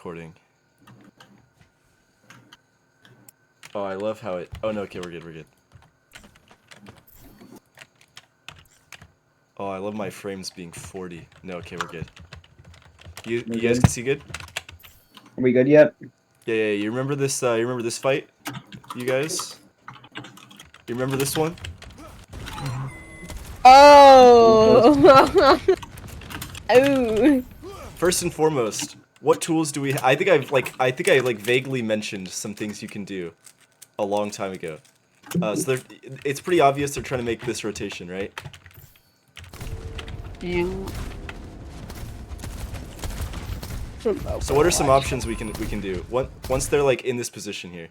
recording. Oh, I love how it... Oh, no, okay, we're good. Oh, I love my frames being 40. No, okay, we're good. You guys can see good? Are we good yet? Yeah, you remember this fight? You guys? You remember this one? Oh! Ooh. First and foremost, what tools do we... I think I vaguely mentioned some things you can do a long time ago. So it's pretty obvious they're trying to make this rotation, right? So what are some options we can do? Once they're like in this position here.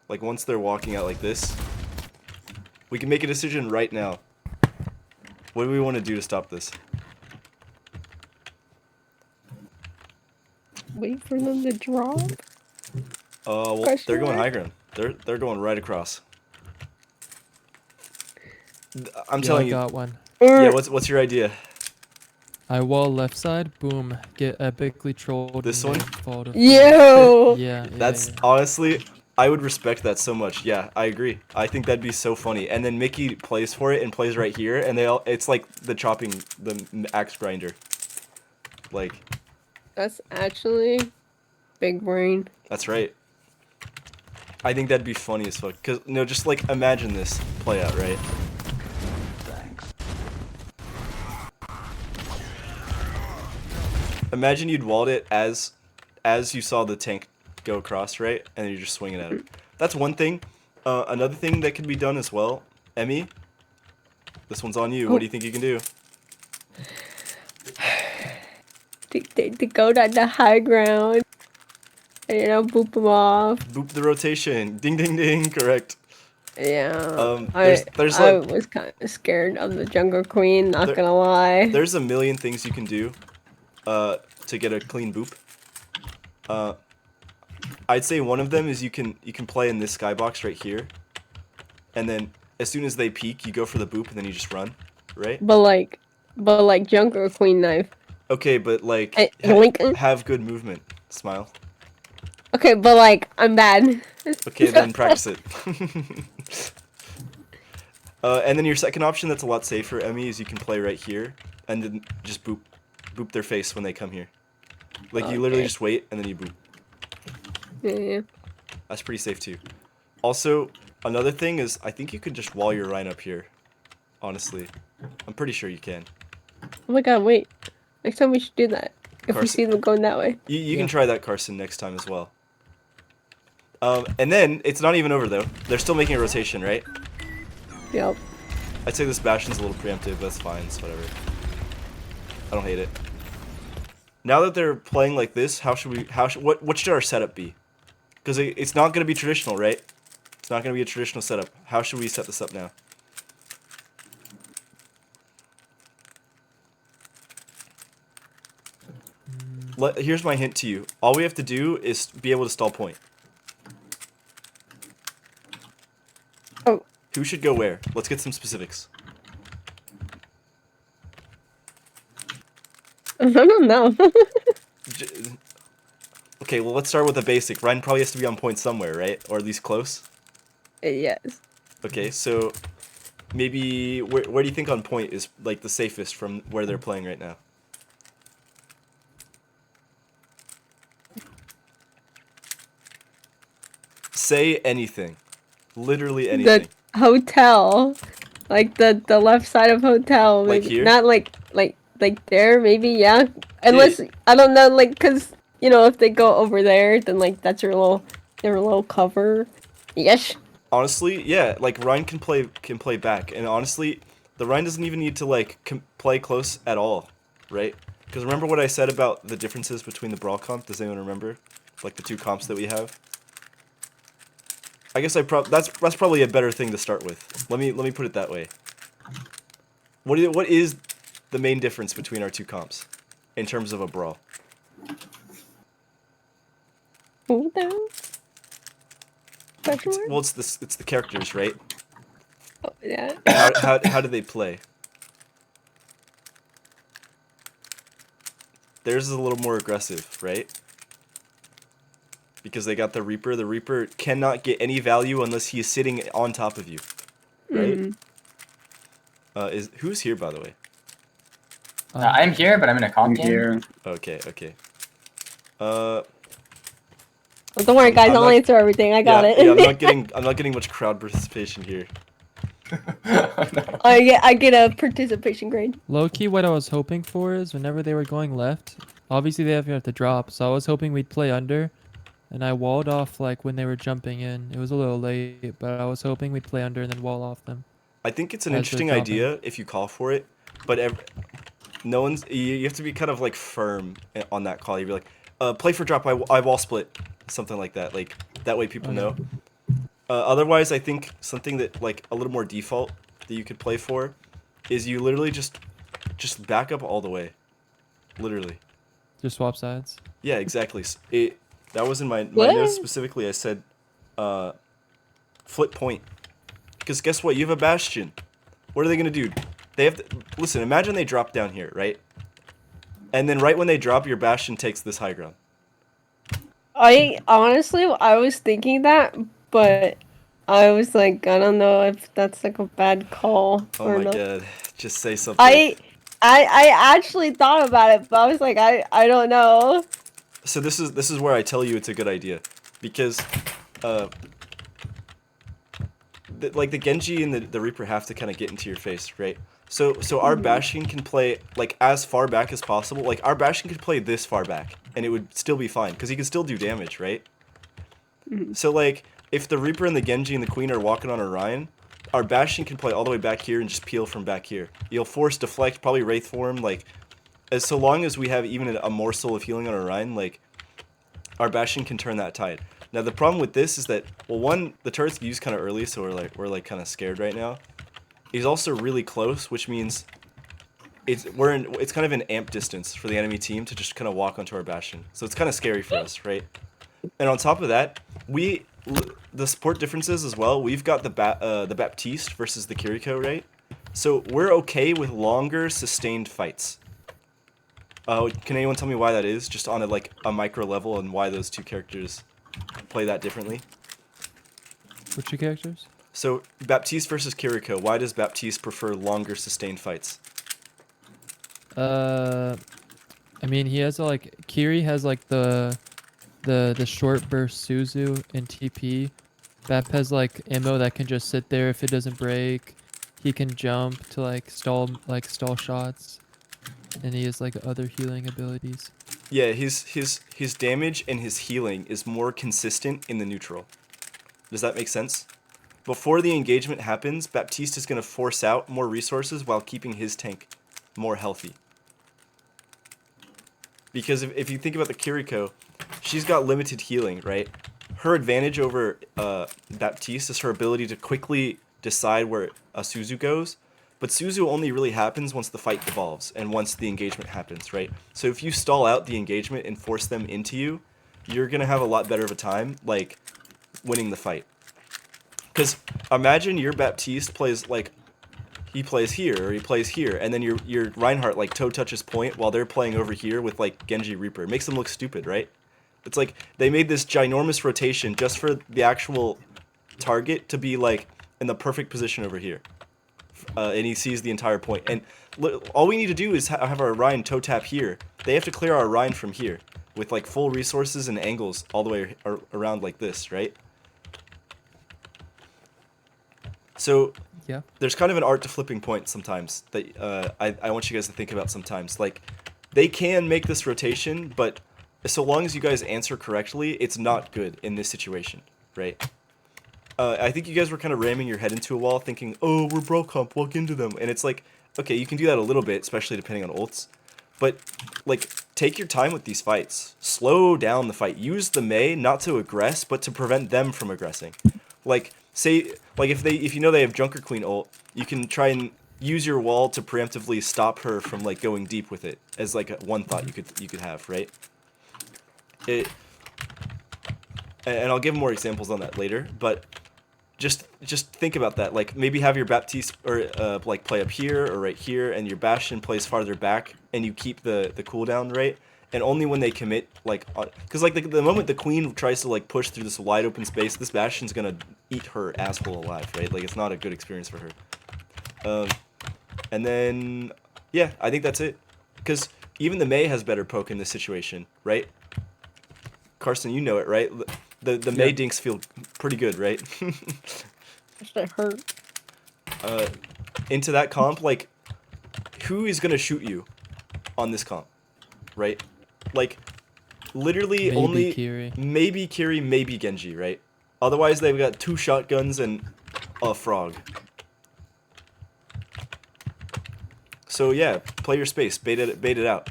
Like once they're walking out like this, we can make a decision right now. What do we want to do to stop this? Wait for them to drop? Well, they're going high ground. They're going right across. I'm telling you. I got one. Yeah, what's your idea? I wall left side, boom, get epically trolled. This one? Yo! Yeah. That's honestly, I would respect that so much. Yeah, I agree. I think that'd be so funny. And then Mickey plays for it and plays right here, and it's like the axe grinder. Like. That's actually big brain. That's right. I think that'd be funny as fuck. Cause just like imagine this play out, right? Imagine you'd walled it as you saw the tank go across, right? And then you're just swinging at it. That's one thing. Another thing that can be done as well, Emmy. This one's on you. What do you think you can do? To go down the high ground. And, boop them off. Boop the rotation. Ding, ding, ding. Correct. Yeah. I was kind of scared of the Jungle Queen, not gonna lie. There's a million things you can do to get a clean boop. I'd say one of them is you can play in this skybox right here. And then as soon as they peek, you go for the boop and then you just run, right? But like Jungle Queen knife. Okay, but like have good movement. Smile. Okay, but like I'm bad. Okay, then practice it. And then your second option that's a lot safer, Emmy, is you can play right here and then just boop their face when they come here. Like you literally just wait and then you boop. Yeah. That's pretty safe too. Also, another thing is I think you could just wall your Rein up here. Honestly, I'm pretty sure you can. Oh my god, wait. Next time we should do that. If we see them going that way. You can try that, Carson, next time as well. And then, it's not even over though. They're still making a rotation, right? Yep. I'd say this Bastion's a little preemptive, but that's fine, it's whatever. I don't hate it. Now that they're playing like this, what should our setup be? Because it's not going to be traditional, right? It's not going to be a traditional setup. How should we set this up now? Here's my hint to you. All we have to do is be able to stall point. Oh. Who should go where? Let's get some specifics. I don't know. Okay, well, let's start with the basic. Rein probably has to be on point somewhere, right? Or at least close? Yes. Okay, so maybe where do you think on point is like the safest from where they're playing right now? Say anything. Literally anything. The hotel. Like the left side of hotel. Like here? Not like there, maybe, yeah. Unless, I don't know, like, cause, if they go over there, then, like, that's their little cover. Yes. Honestly, yeah, like, Rein can play back, and honestly, the Rein doesn't even need to, like, play close at all, right? Because remember what I said about the differences between the Brawl comp? Does anyone remember? Like, the two comps that we have? I guess that's probably a better thing to start with. Let me put it that way. What is the main difference between our two comps in terms of a Brawl? Hold down. Well, it's the characters, right? Oh, yeah. How do they play? theirs is a little more aggressive, right? Because they got the Reaper. The Reaper cannot get any value unless he is sitting on top of you, right? Who's here, by the way? I'm here, but I'm in a I'm comp game. here. Okay. Well, don't worry, guys. I'm I'll not- answer everything. I got it. Yeah, I'm not getting much crowd participation here. I get a participation grade. Low key, what I was hoping for is whenever they were going left, obviously they have to drop. So I was hoping we'd play under, and I walled off like when they were jumping in. It was a little late, but I was hoping we'd play under and then wall off them. I think it's an As they're interesting dropping. idea if you call for it, but no one's. You have to be kind of like firm on that call. You'd be like, play for drop. I wall split, something like that. Like that way people know. Otherwise, I think something that like a little more default that you could play for is you literally just back up all the way, literally. Just swap sides. Yeah, exactly. That was in my What? notes specifically. I said, flip point. Because guess what? You have a bastion. What are they gonna do? They have to, listen. Imagine they drop down here, right? And then right when they drop, your bastion takes this high ground. I honestly, I was thinking that, but I was like, I don't know if that's like a bad call Oh or my not. god! Just say something. I actually thought about it, but I was like, I don't know. So this is where I tell you it's a good idea, because, like the Genji and the Reaper have to kind of get into your face, right? So our Bastion can play like as far back as possible. Like our Bastion could play this far back, and it would still be fine because he can still do damage, right? So like if the Reaper and the Genji and the Queen are walking on Orion, our Bastion can play all the way back here and just peel from back here. You'll force deflect, probably Wraith form, like as so long as we have even a morsel of healing on Orion, like our Bastion can turn that tide. Now the problem with this is that, well, one, the turret's used kind of early, so we're kind of scared right now. He's also really close, which means it's kind of an amp distance for the enemy team to just kind of walk onto our Bastion. So it's kind of scary for us, right? And on top of that, the support differences as well. We've got the Baptiste versus the Kiriko, right? So we're okay with longer sustained fights. Can anyone tell me why that is, just on a micro level, and why those two characters play that differently? Which two characters? So Baptiste versus Kiriko. Why does Baptiste prefer longer sustained fights? I mean, he has Kiri has like the short burst Suzu and TP. Bap has like ammo that can just sit there if it doesn't break. He can jump to stall shots, and he has like other healing abilities. Yeah, his damage and his healing is more consistent in the neutral. Does that make sense? Before the engagement happens, Baptiste is going to force out more resources while keeping his tank more healthy. Because if you think about the Kiriko, she's got limited healing, right? Her advantage over Baptiste is her ability to quickly decide where a Suzu goes. But Suzu only really happens once the fight devolves and once the engagement happens, right? So if you stall out the engagement and force them into you, you're going to have a lot better of a time, winning the fight. Because imagine your Baptiste plays, he plays here, or he plays here, and then your Reinhardt, toe touches point while they're playing over here with, Genji Reaper. It makes them look stupid, right? It's like they made this ginormous rotation just for the actual target to be, in the perfect position over here. And he sees the entire point. And all we need to do is have our Orion toe tap here. They have to clear our Orion from here with, full resources and angles all the way around like this, right? So Yeah. there's kind of an art to flipping point sometimes that I want you guys to think about sometimes. They can make this rotation, but so long as you guys answer correctly, it's not good in this situation, right? I think you guys were kind of ramming your head into a wall thinking, oh, we're bro comp, walk into them. And it's okay, you can do that a little bit, especially depending on ults. But, take your time with these fights. Slow down the fight. Use the Mei not to aggress, but to prevent them from aggressing. Say, if you know they have Junker Queen ult, you can try and use your wall to preemptively stop her from going deep with it, as one thought you could have, right? And I'll give more examples on that later, but just think about that. Maybe have your Baptiste or play up here or right here, and your Bastion plays farther back, and you keep the cooldown, right? and only when they commit, like, because like the moment the queen tries to like push through this wide open space, this Bastion's gonna eat her asshole alive, right? Like it's not a good experience for her. And then yeah, I think that's it, because even the Mei has better poke in this situation, right? Carson, you know it, right? The Mei dinks feel pretty good, right? That hurt. Into that comp, like, who is gonna shoot you on this comp, right? Like, literally Maybe only Kiri. maybe Kiri, maybe Genji, right? Otherwise, they've got 2 shotguns and a frog. So yeah, play your space, bait it out,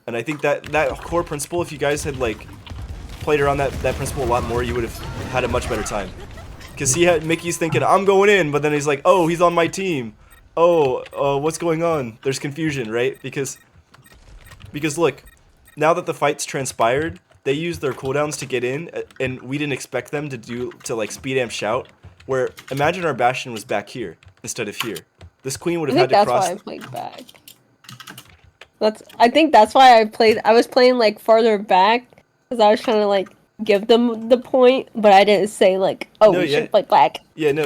and I think that core principle, if you guys had like played around that principle a lot more, you would have had a much better time. Cause Mickey's thinking I'm going in, but then he's like, oh, he's on my team. Oh, what's going on? There's confusion, right? Because look, now that the fight's transpired, they used their cooldowns to get in, and we didn't expect them to like speed amp shout. Where imagine our Bastion was back here instead of here. This queen would have had to cross. That's why I played back. I think that's why I was playing like farther back because I was trying to like give them the point, but I didn't say like, oh, No, we yeah. should play back. Yeah, no,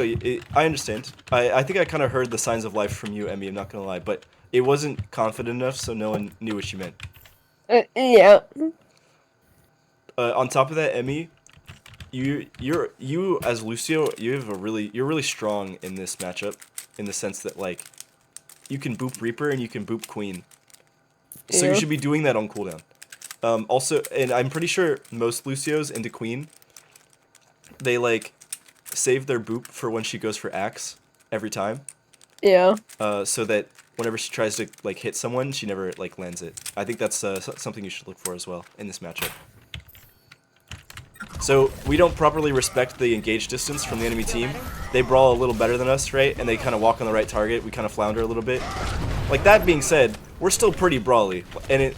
I understand. I think I kind of heard the signs of life from you, Emmy. I'm not gonna lie, but it wasn't confident enough, so no one knew what you meant. Yeah. On top of that, Emmy, you as Lucio, you're really strong in this matchup, in the sense that like, you can boop Reaper and you can boop Queen, so you should be doing that on cooldown. Also, and I'm pretty sure most Lucios into Queen, they like save their boop for when she goes for Axe every time. Yeah. So that whenever she tries to like hit someone, she never like lands it. I think that's something you should look for as well in this matchup. So we don't properly respect the engage distance from the enemy team. They brawl a little better than us, right? And they kind of walk on the right target. We kind of flounder a little bit. Like, that being said, we're still pretty brawly, and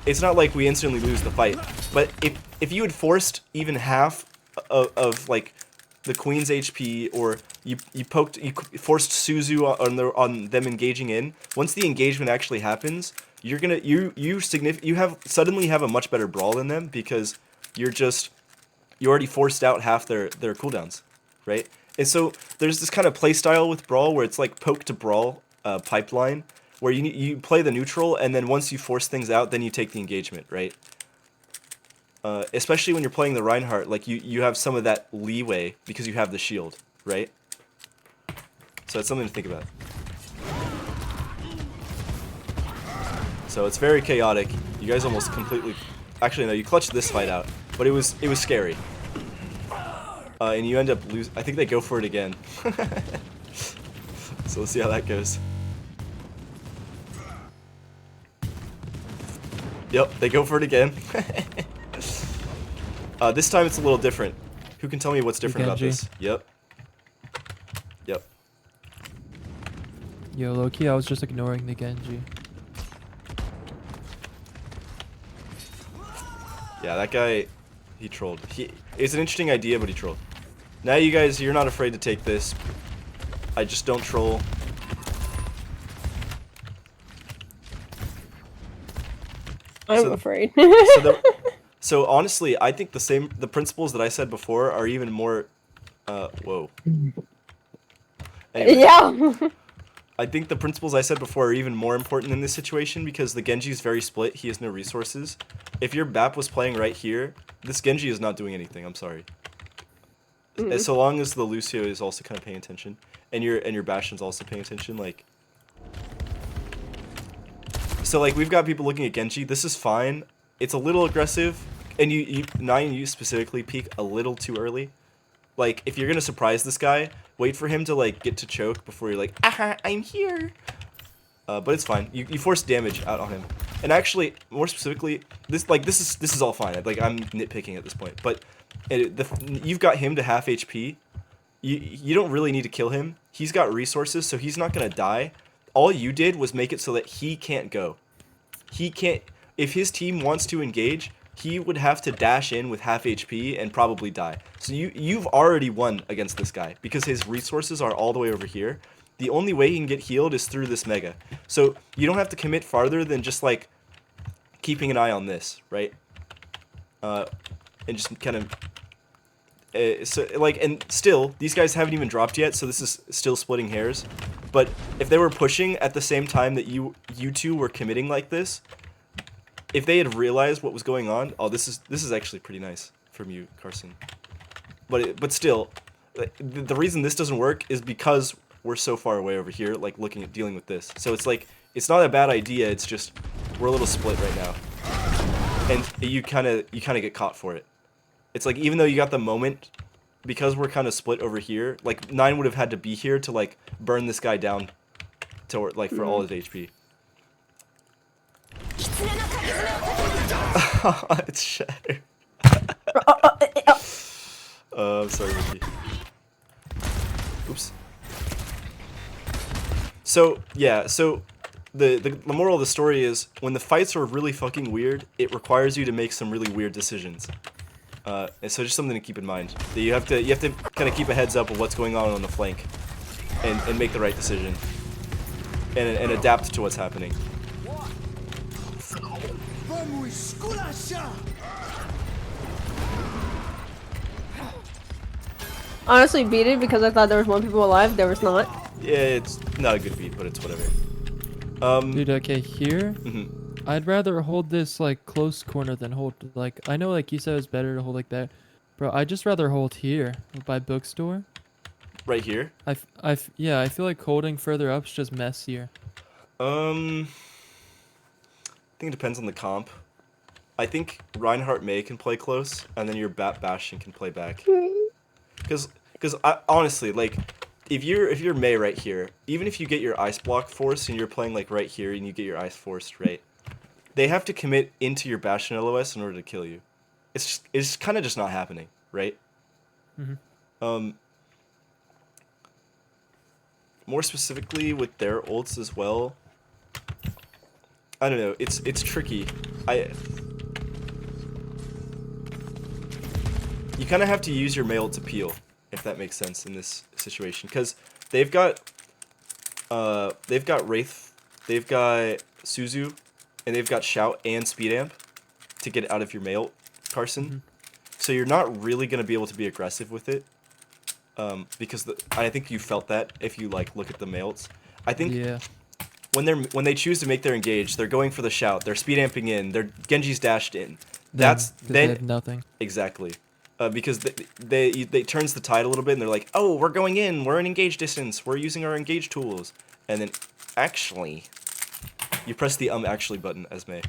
it's not like we instantly lose the fight. But if you had forced even half of like the Queen's HP, or you forced Suzu on them engaging in, once the engagement actually happens, you're gonna suddenly have a much better brawl than them, because you already forced out half their cooldowns, right? And so there's this kind of play style with Brawl where it's like poke to Brawl pipeline, where you play the neutral, and then once you force things out, then you take the engagement, right? Especially when you're playing the Reinhardt, like you have some of that leeway because you have the shield, right? So it's something to think about. So it's very chaotic. You guys almost completely, actually no, you clutched this fight out, but it was scary. And you end up losing. I think they go for it again. So let's see how that goes. Yep, they go for it again. This time it's a little different. Who can tell me what's different about this? Yep. Yep. Yo, low-key, I was just ignoring the Genji. Yeah, that guy, he trolled. It's an interesting idea, but he trolled. Now you guys, you're not afraid to take this. I just don't troll. I'm afraid. So honestly, I think the principles that I said before are even more, whoa. Anyway, Yeah. I think the principles I said before are even more important in this situation, because the Genji is very split. He has no resources. If your BAP was playing right here, this Genji is not doing anything. I'm sorry. So long as the Lucio is also kind of paying attention, and your Bastion's also paying attention, like. So like, we've got people looking at Genji. This is fine. It's a little aggressive, and you specifically peek a little too early. Like, if you're gonna surprise this guy, wait for him to like get to choke before you're like, aha, I'm here. But it's fine. You force damage out on him, and actually, more specifically, this is all fine. Like, I'm nitpicking at this point, but you've got him to half HP. You don't really need to kill him. He's got resources, so he's not gonna die. All you did was make it so that he can't go. He can't. If his team wants to engage, he would have to dash in with half HP and probably die. So you've already won against this guy, because his resources are all the way over here. The only way he can get healed is through this Mega. So you don't have to commit farther than just like keeping an eye on this, right? And just kind of so like, and still these guys haven't even dropped yet, so this is still splitting hairs. But if they were pushing at the same time that you two were committing like this, if they had realized what was going on, oh, this is actually pretty nice from you, Carson. But still, the reason this doesn't work is because we're so far away over here, like looking at dealing with this. So it's like, it's not a bad idea. It's just we're a little split right now, and you kind of get caught for it. It's like, even though you got the moment, because we're kind of split over here, like 9 would have had to be here to like burn this guy down to like for all his HP. It's shattered. I'm sorry, Mickey. Oops. So yeah, so the moral of the story is, when the fights are really fucking weird, it requires you to make some really weird decisions. And so just something to keep in mind. That you have to kind of keep a heads up of what's going on the flank, and make the right decision, and adapt to what's happening. Honestly, beat it because I thought there was more people alive. There was not. Yeah, it's not a good beat, but it's whatever. Dude, okay, here, I'd rather hold this like close corner than hold, like, I know like you said it's better to hold like that, bro. I'd just rather hold here by bookstore. Right here. Yeah, I feel like holding further up's just messier. I think it depends on the comp. I think Reinhardt May can play close, and then your Bastion can play back. Because honestly, like, if you're May right here, even if you get your ice block forced and you're playing like right here and you get your ice forced, right, they have to commit into your Bastion LOS in order to kill you. It's kind of just not happening, right? More specifically with their ults as well, I don't know. It's tricky. You kind of have to use your mail to peel, if that makes sense in this situation, because they've got Wraith, they've got Suzu, and they've got Shout and Speed Amp to get out of your mail, Carson. So you're not really gonna be able to be aggressive with it, because I think you felt that if you like look at the mails. I think when they choose to make their engage, they're going for the Shout, they're speed amping in, their Genji's dashed in. Then they have nothing. Exactly. Because they turns the tide a little bit, and they're like, oh, we're going in, we're in engage distance, we're using our engage tools, and then actually, you press the actually button as May.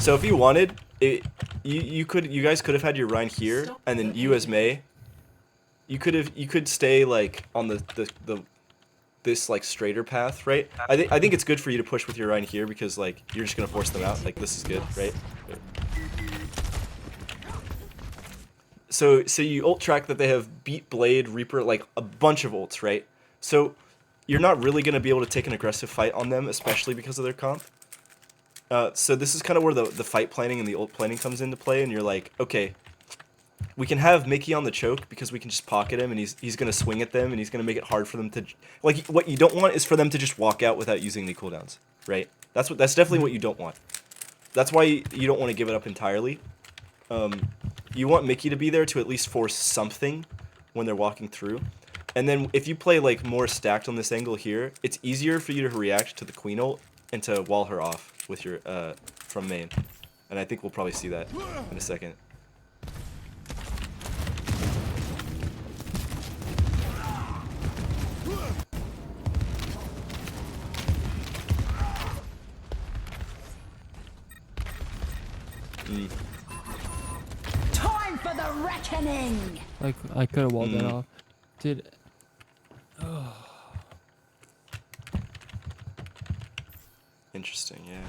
So if you wanted, you guys could have had your Rein here, and then you as May, you could stay like on this like straighter path, right? I think it's good for you to push with your Rein here, because like you're just gonna force them out. Like, this is good, right? So you ult track that they have Beat, Blade, Reaper, like a bunch of ults, right? So you're not really gonna be able to take an aggressive fight on them, especially because of their comp. So this is kind of where the fight planning and the ult planning comes into play, and you're like, okay, we can have Mickey on the choke because we can just pocket him, and he's gonna swing at them, and he's gonna make it hard for them to, like, what you don't want is for them to just walk out without using any cooldowns, right? That's definitely what you don't want. That's why you don't want to give it up entirely. You want Mickey to be there to at least force something when they're walking through, and then if you play like more stacked on this angle here, it's easier for you to react to the Queen ult and to wall her off with your from main, and I think we'll probably see that in a second. Time for the reckoning. Like, I could have walled that off, dude. Interesting, yeah.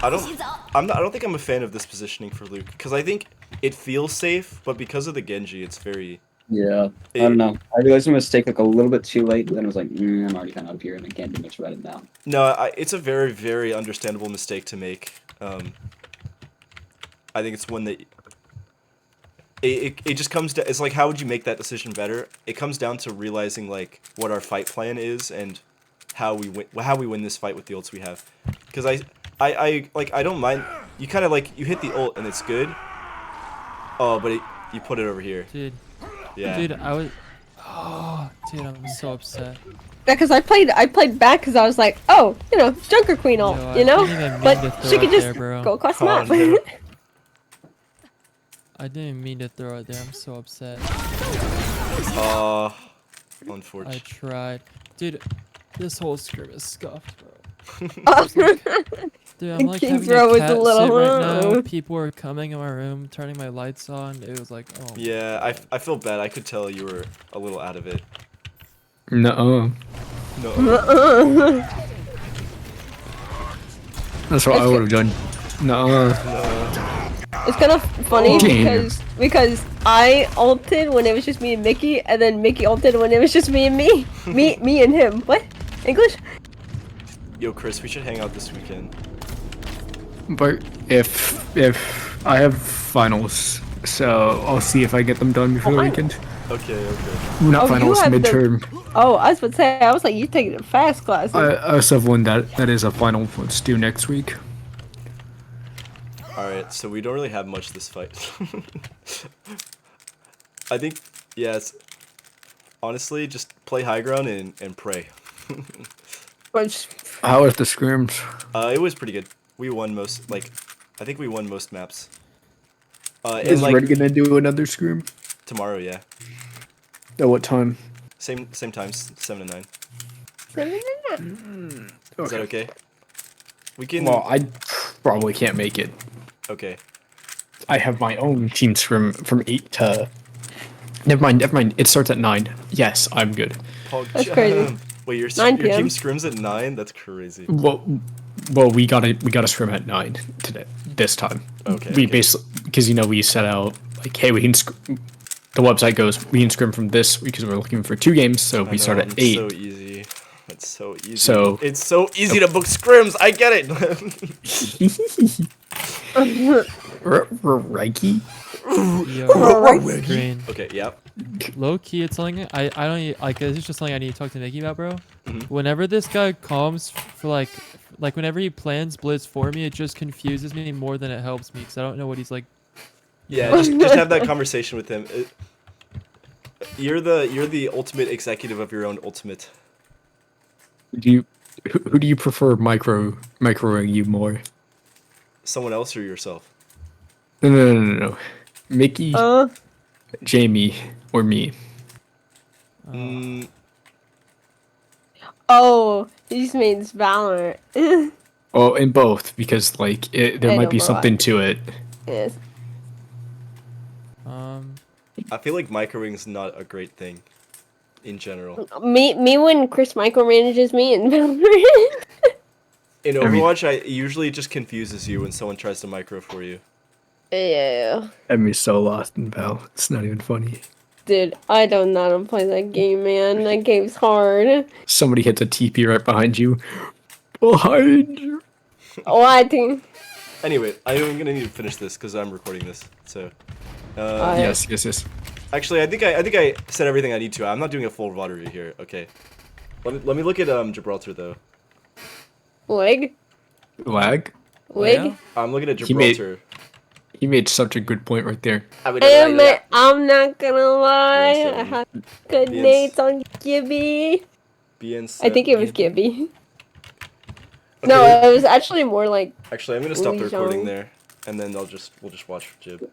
I don't think I'm a fan of this positioning for Luke, because I think it feels safe, but because of the Genji, it's very... Yeah, I don't know. I realized my mistake like a little bit too late, but then I was like, I'm already kind of up here and I can't do much about it now. No, it's a very, very understandable mistake to make. I think it's one that it just comes to, it's like, how would you make that decision better? It comes down to realizing like what our fight plan is and how we win this fight with the ults we have. Because I don't mind, you kind of like, you hit the ult and it's good. Oh, but you put it over here. Dude. Yeah. Dude, I was. Oh, dude, I'm so upset. Yeah, because I played back because I was like, oh, you know, Junker Queen ult, Yo, you I know? didn't even mean But to throw she could it just there, bro. go across the Oh, map. no. I didn't mean to throw it there. I'm so upset. Uh, I unfortunate. tried. Dude, this whole scrim is scuffed, bro. Dude, I'm like King having Bro a was cat a little sit right now. low. People are coming in my room, turning my lights on. It was like, oh. Yeah, I feel bad. I could tell you were a little out of it. No. No. That's what I would have done. No. It's kind of funny Damn. because I ulted when it was just me and Mickey, and then Mickey ulted when it was just me and me. Me and him. What? English? Yo, Chris, we should hang out this weekend. But if I have finals, so I'll see if I get them done before the weekend. Okay. Not Oh, you finals, have the- midterm. Oh, I was about to say, I was like, you taking a fast class. I also have one that is a final. Let's do next week. Alright, so we don't really have much this fight. I think, yes. Honestly, just play high ground and pray. How was the scrims? It was pretty good. We won most, like, I think we won most maps. Is And like, Red gonna do another scrim? tomorrow, yeah. At what time? Same times, 7 to 9. Is that okay? We can, Well, I probably can't make it. okay. I have my own team scrim from 8 to... Never mind. It starts at 9. Yes, I'm good. That's crazy. Wait, your 9 team PM? scrims at 9? That's crazy. Well, we gotta scrim at 9 today. This time. Okay, We okay. basically, because we set out like, hey, we can. The website goes, we can scrim from this because we're looking for 2 games, so I we start know, at it's 8. so easy. It's so easy. So- It's so easy to book scrims. I get it. Reiki? Yo, Green. Okay, yep. Low key, it's something I don't like. This is just something I need to talk to Mickey about, bro. Mhm. Whenever this guy comes for like whenever he plans blitz for me, it just confuses me more than it helps me because I don't know what he's like. Yeah, just have that conversation with him. You're the ultimate executive of your own ultimate. Who do you prefer microing you more? Someone else or yourself? No. Mickey, Jamie, or me? Mm, Oh, he just means Valorant. Oh, in both, because like there I might know, be bro. something to it. Yes. I feel like microwing's not a great thing, in general. Me when Chris micromanages me in Valorant. In I mean- Overwatch, it usually just confuses you when someone tries to micro for you. Yeah. I'm so lost in Val. It's not even funny. Dude, I don't know how to play that game, man. That game's hard. Somebody hits a TP right behind you. Behind you. Oh, I think. Anyway, I'm gonna need to finish this because I'm recording this. So, Yes. actually, I think I said everything I need to. I'm not doing a full VOD review here. Okay. Let me look at Gibraltar though. Wig? Lag? Wig? yeah? I'm looking at He made- Gibraltar. He made such a good point right there. I'm not gonna lie. I had good Yes. nades on Gibby. I think it was Gibby. No, it was actually more like Actually, I'm gonna stop the Lee recording Jong. there, and then we'll just watch Jib.